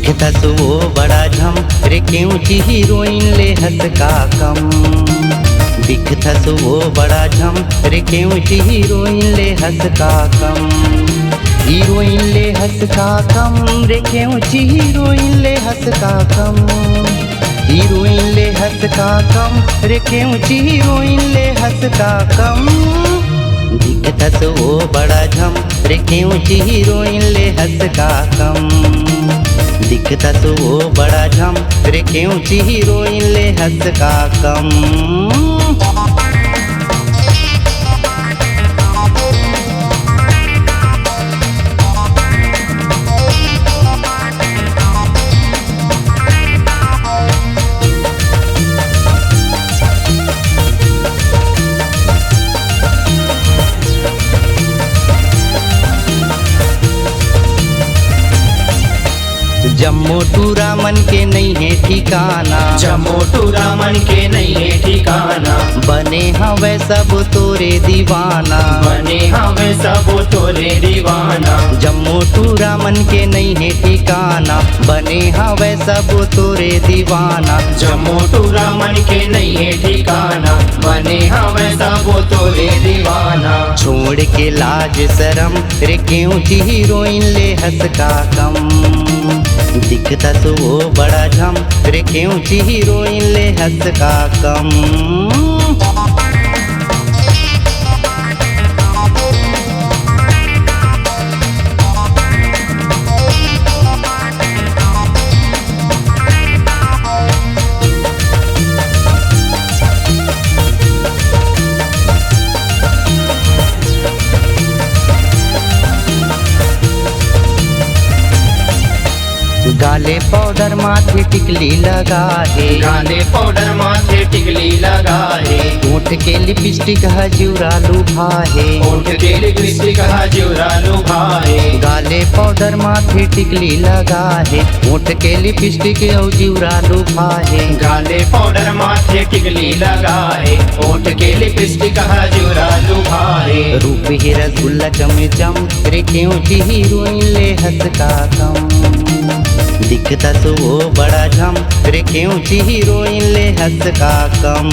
दिखतस वो बड़ा झम रे क्यों ची हीरोइन ले हंस का कम। दिखतस वो बड़ा झम रे क्यों ची हीरोइन ले हंस का कम। हीरोइन ले हंस का कम रे क्यों ची हीरोइन ले हंस का कम। हीरोइन ले हंस का कम रे क्यों ची हीरोइन ले हंस का कम। दिखतस वो बड़ा झम रे क्यों ची हीरोइन ले हंस का कम। दिखतस वो बड़ा झम रे क्यों ची हीरोइन ले हंस का कम। जम्मू टू रामन के नहीं है ठिकाना। जम्मू टू रामन के नहीं है ठिकाना। बने हवे सब तोरे दीवाना। बने हवे सब तोरे दीवाना। जम्मू टू रामन के नहीं है ठिकाना। बने हवे सब तोरे दीवाना। जम्मू टू रामन के नहीं है ठिकाना। बने हवे सब तोरे दीवाना। छोड़ के लाज शरम रे क्यों ची हीरोइन ले हंस का कम। दिखतस वो बड़ा झम रे क्यों ची हीरोइन ले हंस का कम। गाले पाउडर माथे टिकली लगा है। गाले पाउडर माथे टिकली लगा है। होठ के लिपस्टिक हजूरा लुभा है। होठ के लिपस्टिक हजूरा लुभा है। गाले पाउडर माथे टिकली लगा है। होठ के लिपस्टिक हजूरा लुभा है। गाले पाउडर माथे टिकली लगा है। होठ के लिपस्टिक हजूरा लुभा है। रूप ही रसगुल्ला चमचम रे क्यों ची हीरोइन ले हंस का कम। दिखतस वो बड़ा झम रे क्यों ची हीरोइन ले हंस का कम।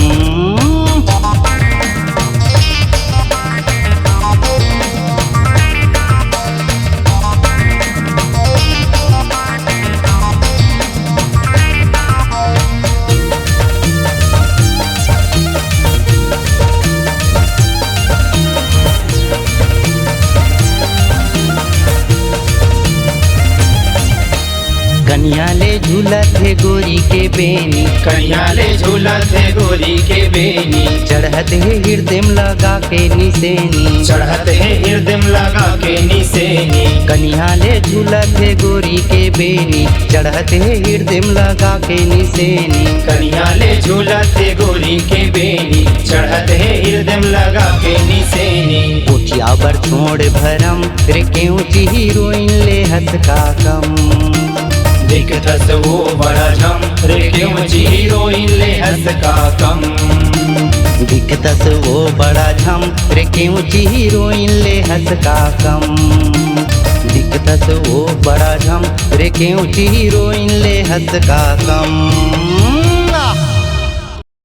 कन्या ले झूलत है गोरी के बेनी। कन्या ले झूलत है गोरी के बेनी। चढ़त है हृदय लगा के निसेनी। चढ़त है हृदय लगा के निसेनी। कन्या ले झूलत है गोरी के बेनी। चढ़त है हृदय लगा के निसेनी। कन्या ले झूलत है गोरी के बेनी। चढ़त है हृदय लगा के निसेनी। उठिया बर छोड़ भरम रे क्यों ची हीरोइन ले हंस का कम। दिखतस वो बड़ा झम रे क्यों ची हीरोइन ले हंस का कम। दिखतस वो बड़ा झम रे क्यों ची हीरोइन ले हंस का कम। दिखतस वो बड़ा झम रे क्यों ची हीरोइन ले हंस का कम।